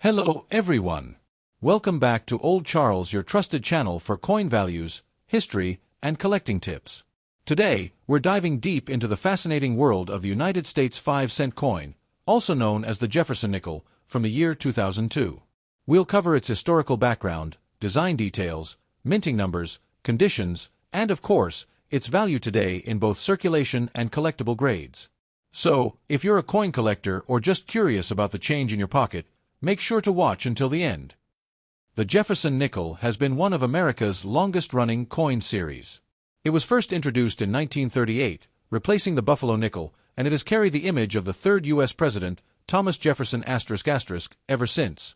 Hello everyone! Welcome back to Old Charles, your trusted channel for coin values, history, and collecting tips. Today, we're diving deep into the fascinating world of the United States 5-cent coin, also known as the Jefferson Nickel, from the year 2002. We'll cover its historical background, design details, minting numbers, conditions, and of course, its value today in both circulation and collectible grades. So, if you're a coin collector or just curious about the change in your pocket, make sure to watch until the end. The Jefferson Nickel has been one of America's longest-running coin series. It was first introduced in 1938, replacing the Buffalo nickel, and it has carried the image of the third U.S. President, Thomas Jefferson ***, ever since.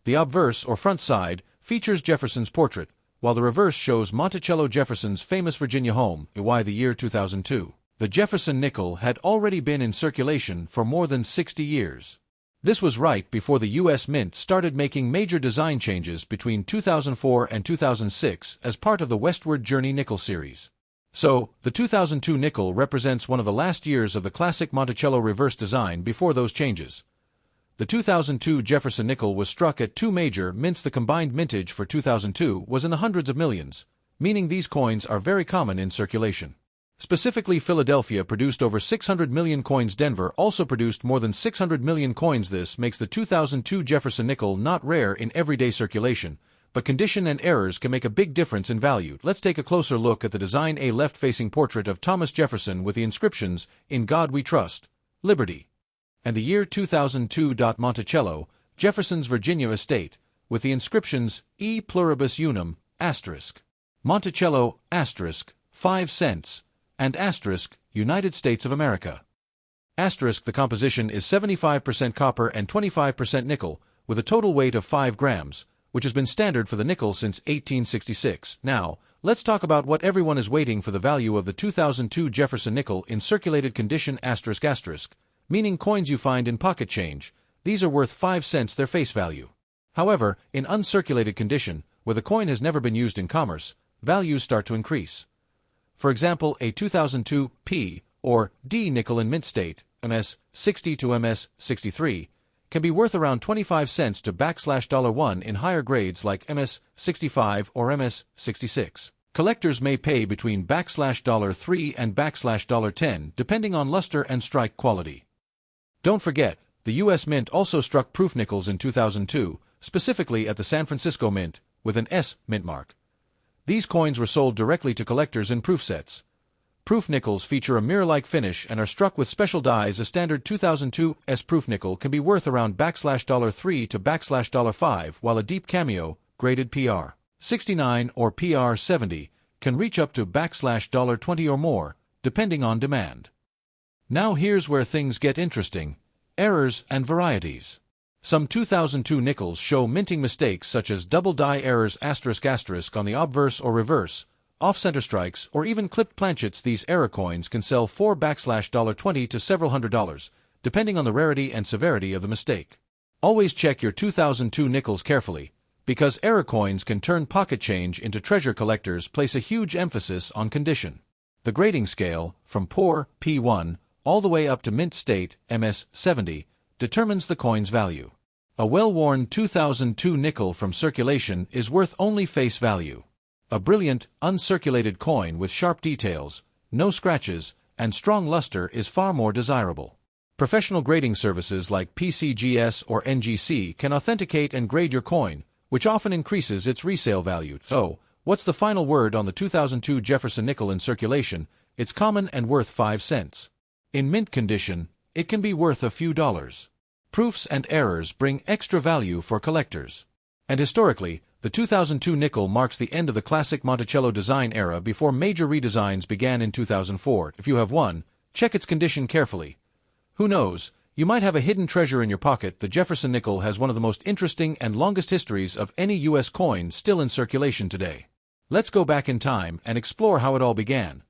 The obverse, or front side, features Jefferson's portrait, while the reverse shows Monticello Jefferson's famous Virginia home, the year 2002. The Jefferson Nickel had already been in circulation for more than 60 years. This was right before the U.S. Mint started making major design changes between 2004 and 2006 as part of the Westward Journey Nickel series. So, the 2002 nickel represents one of the last years of the classic Monticello reverse design before those changes. The 2002 Jefferson Nickel was struck at two major mints. The combined mintage for 2002 was in the hundreds of millions, meaning these coins are very common in circulation. Specifically, Philadelphia produced over 600 million coins. Denver also produced more than 600 million coins. This makes the 2002 Jefferson Nickel not rare in everyday circulation, but condition and errors can make a big difference in value. Let's take a closer look at the design. A left-facing portrait of Thomas Jefferson with the inscriptions, "In God We Trust, Liberty," and the year 2002. Monticello, Jefferson's Virginia estate, with the inscriptions, "E pluribus unum, asterisk, Monticello, asterisk, 5 cents, and asterisk, United States of America." Asterisk. The composition is 75% copper and 25% nickel, with a total weight of 5 grams, which has been standard for the nickel since 1866. Now, let's talk about what everyone is waiting for: the value of the 2002 Jefferson Nickel in circulated condition, asterisk asterisk, meaning coins you find in pocket change. These are worth 5 cents their face value. However, in uncirculated condition, where the coin has never been used in commerce, values start to increase. For example, a 2002 P or D nickel in mint state, MS 60 to MS 63, can be worth around 25 cents to $1 in higher grades like MS 65 or MS 66. Collectors may pay between $3 and $10 depending on luster and strike quality. Don't forget, the U.S. Mint also struck proof nickels in 2002, specifically at the San Francisco Mint, with an S mint mark. These coins were sold directly to collectors in proof sets. Proof nickels feature a mirror-like finish and are struck with special dies. A standard 2002 S proof nickel can be worth around $3 to $5, while a deep cameo, graded PR 69 or PR 70, can reach up to $20 or more, depending on demand. Now here's where things get interesting: errors and varieties. Some 2002 nickels show minting mistakes such as double die errors, asterisk asterisk, on the obverse or reverse, off-center strikes, or even clipped planchets. These error coins can sell for $20 to several $100s, depending on the rarity and severity of the mistake. Always check your 2002 nickels carefully, because error coins can turn pocket change into treasure. Collectors place a huge emphasis on condition. The grading scale, from poor, P1, all the way up to mint state, MS 70, determines the coin's value. A well-worn 2002 nickel from circulation is worth only face value. A brilliant, uncirculated coin with sharp details, no scratches, and strong luster is far more desirable. Professional grading services like PCGS or NGC can authenticate and grade your coin, which often increases its resale value. So, what's the final word on the 2002 Jefferson Nickel in circulation? It's common and worth 5 cents. In mint condition, it can be worth a few dollars. Proofs and errors bring extra value for collectors. And historically, the 2002 nickel marks the end of the classic Monticello design era before major redesigns began in 2004. If you have one, check its condition carefully. Who knows, you might have a hidden treasure in your pocket. The Jefferson Nickel has one of the most interesting and longest histories of any U.S. coin still in circulation today. Let's go back in time and explore how it all began.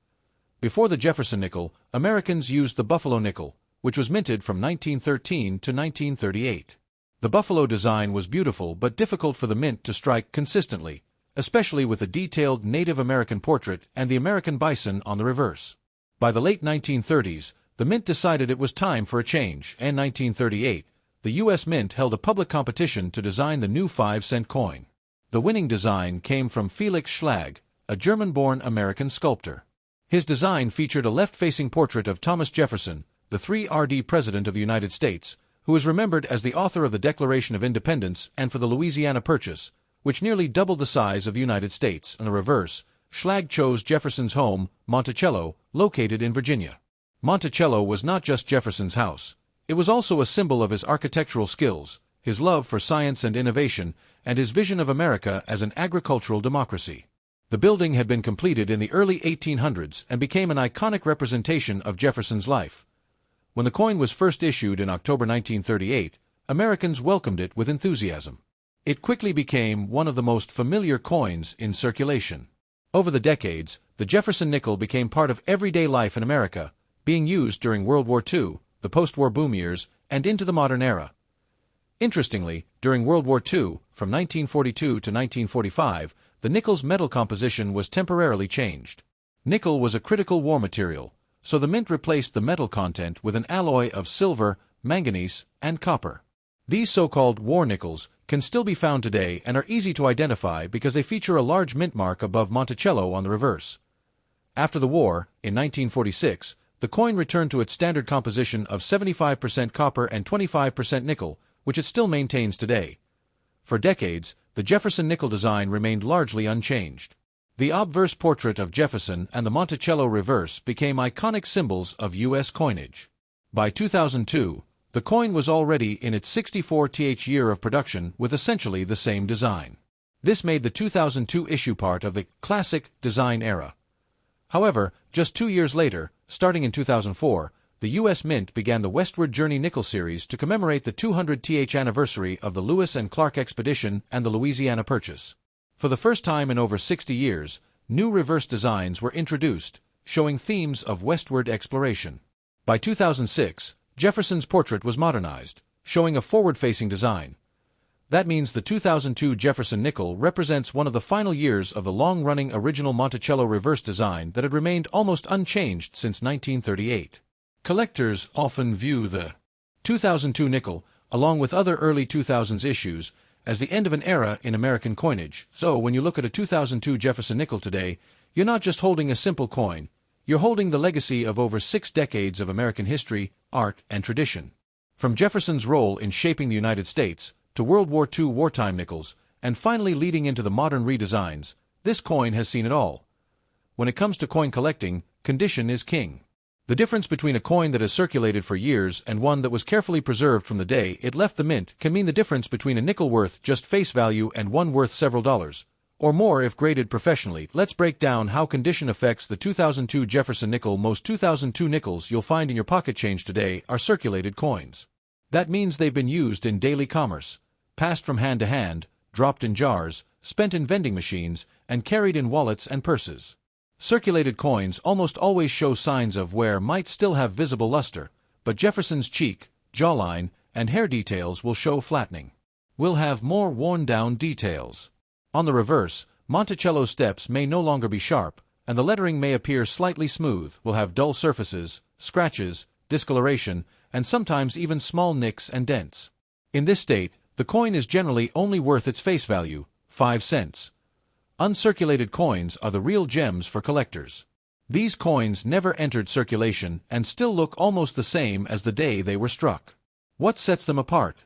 Before the Jefferson Nickel, Americans used the Buffalo nickel, which was minted from 1913 to 1938. The Buffalo design was beautiful but difficult for the mint to strike consistently, especially with a detailed Native American portrait and the American bison on the reverse. By the late 1930s, the mint decided it was time for a change. In 1938, the U.S. Mint held a public competition to design the new 5-cent coin. The winning design came from Felix Schlag, a German-born American sculptor. His design featured a left-facing portrait of Thomas Jefferson, the 3rd President of the United States, who is remembered as the author of the Declaration of Independence and for the Louisiana Purchase, which nearly doubled the size of the United States. On the reverse, Schlag chose Jefferson's home, Monticello, located in Virginia. Monticello was not just Jefferson's house. It was also a symbol of his architectural skills, his love for science and innovation, and his vision of America as an agricultural democracy. The building had been completed in the early 1800s and became an iconic representation of Jefferson's life. When the coin was first issued in October 1938, Americans welcomed it with enthusiasm. It quickly became one of the most familiar coins in circulation. Over the decades, the Jefferson nickel became part of everyday life in America, being used during World War II, the post-war boom years, and into the modern era. Interestingly, during World War II, from 1942 to 1945, the nickel's metal composition was temporarily changed. Nickel was a critical war material, so the mint replaced the metal content with an alloy of silver, manganese, and copper. These so-called war nickels can still be found today and are easy to identify because they feature a large mint mark above Monticello on the reverse. After the war, in 1946, the coin returned to its standard composition of 75% copper and 25% nickel, which it still maintains today. For decades, the Jefferson nickel design remained largely unchanged. The obverse portrait of Jefferson and the Monticello reverse became iconic symbols of U.S. coinage. By 2002, the coin was already in its 64th year of production with essentially the same design. This made the 2002 issue part of the classic design era. However, just 2 years later, starting in 2004, the U.S. Mint began the Westward Journey Nickel Series to commemorate the 200th anniversary of the Lewis and Clark Expedition and the Louisiana Purchase. For the first time in over 60 years, new reverse designs were introduced, showing themes of westward exploration. By 2006, Jefferson's portrait was modernized, showing a forward-facing design. That means the 2002 Jefferson nickel represents one of the final years of the long-running original Monticello reverse design that had remained almost unchanged since 1938. Collectors often view the 2002 nickel, along with other early 2000s issues, as the end of an era in American coinage. So when you look at a 2002 Jefferson nickel today, you're not just holding a simple coin, you're holding the legacy of over 6 decades of American history, art, and tradition. From Jefferson's role in shaping the United States, to World War II wartime nickels, and finally leading into the modern redesigns, this coin has seen it all. When it comes to coin collecting, condition is king. The difference between a coin that has circulated for years and one that was carefully preserved from the day it left the mint can mean the difference between a nickel worth just face value and one worth several dollars, or more if graded professionally. Let's break down how condition affects the 2002 Jefferson nickel. Most 2002 nickels you'll find in your pocket change today are circulated coins. That means they've been used in daily commerce, passed from hand to hand, dropped in jars, spent in vending machines, and carried in wallets and purses. Circulated coins almost always show signs of wear might still have visible luster, but Jefferson's cheek, jawline, and hair details will show flattening. We'll have more worn-down details. On the reverse, Monticello's steps may no longer be sharp, and the lettering may appear slightly smooth. We'll have dull surfaces, scratches, discoloration, and sometimes even small nicks and dents. In this state, the coin is generally only worth its face value, 5 cents. Uncirculated coins are the real gems for collectors. These coins never entered circulation and still look almost the same as the day they were struck. What sets them apart?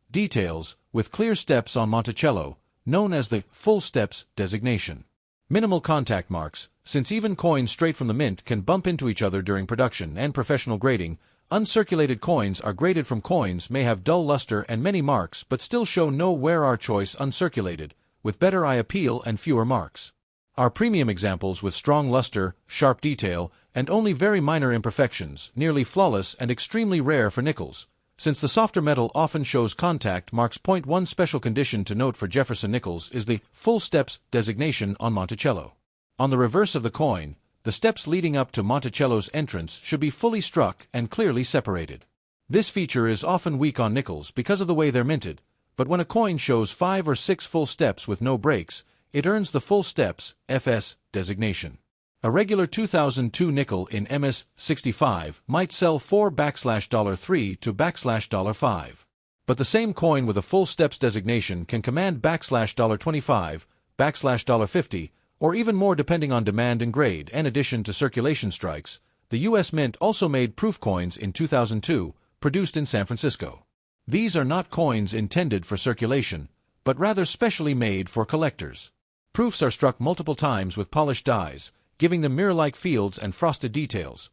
Details, with clear steps on Monticello, known as the full steps designation. Minimal contact marks, since even coins straight from the mint can bump into each other during production and professional grading. Uncirculated coins are graded from coins may have dull luster and many marks but still show no wear. Our choice uncirculated, with better eye appeal and fewer marks. Our premium examples with strong luster, sharp detail, and only very minor imperfections, nearly flawless and extremely rare for nickels, since the softer metal often shows contact marks. One special condition to note for Jefferson nickels is the full steps designation on Monticello. On the reverse of the coin, the steps leading up to Monticello's entrance should be fully struck and clearly separated. This feature is often weak on nickels because of the way they're minted, but when a coin shows 5 or 6 full steps with no breaks, it earns the full steps FS designation. A regular 2002 nickel in MS 65 might sell for $3 to $5. But the same coin with a full steps designation can command $25, $50, or even more depending on demand and grade. In addition to circulation strikes, the U.S. Mint also made proof coins in 2002, produced in San Francisco. These are not coins intended for circulation, but rather specially made for collectors. Proofs are struck multiple times with polished dies, giving them mirror-like fields and frosted details.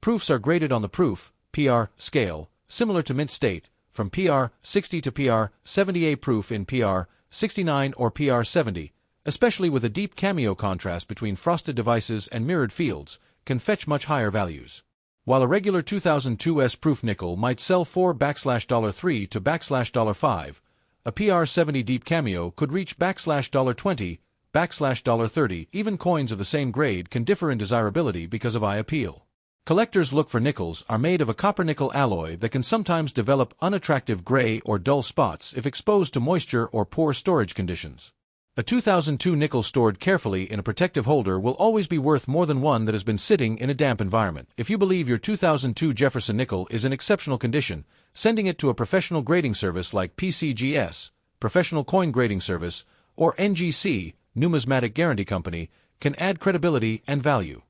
Proofs are graded on the proof PR scale, similar to mint state, from PR 60 to PR 70. Proof in PR 69 or PR 70, especially with a deep cameo contrast between frosted devices and mirrored fields, can fetch much higher values. While a regular 2002's proof nickel might sell for $3 to $5, a PR 70 deep cameo could reach $20, $30. Even coins of the same grade can differ in desirability because of eye appeal. Collectors look for nickels are made of a copper-nickel alloy that can sometimes develop unattractive gray or dull spots if exposed to moisture or poor storage conditions. A 2002 nickel stored carefully in a protective holder will always be worth more than one that has been sitting in a damp environment. If you believe your 2002 Jefferson Nickel is in exceptional condition, sending it to a professional grading service like PCGS, Professional Coin Grading Service, or NGC, Numismatic Guarantee Company, can add credibility and value.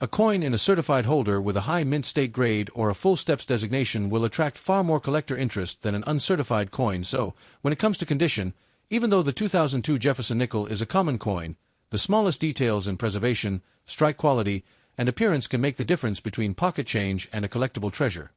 A coin in a certified holder with a high mint state grade or a full steps designation will attract far more collector interest than an uncertified coin. So, when it comes to condition, even though the 2002 Jefferson Nickel is a common coin, the smallest details in preservation, strike quality, and appearance can make the difference between pocket change and a collectible treasure.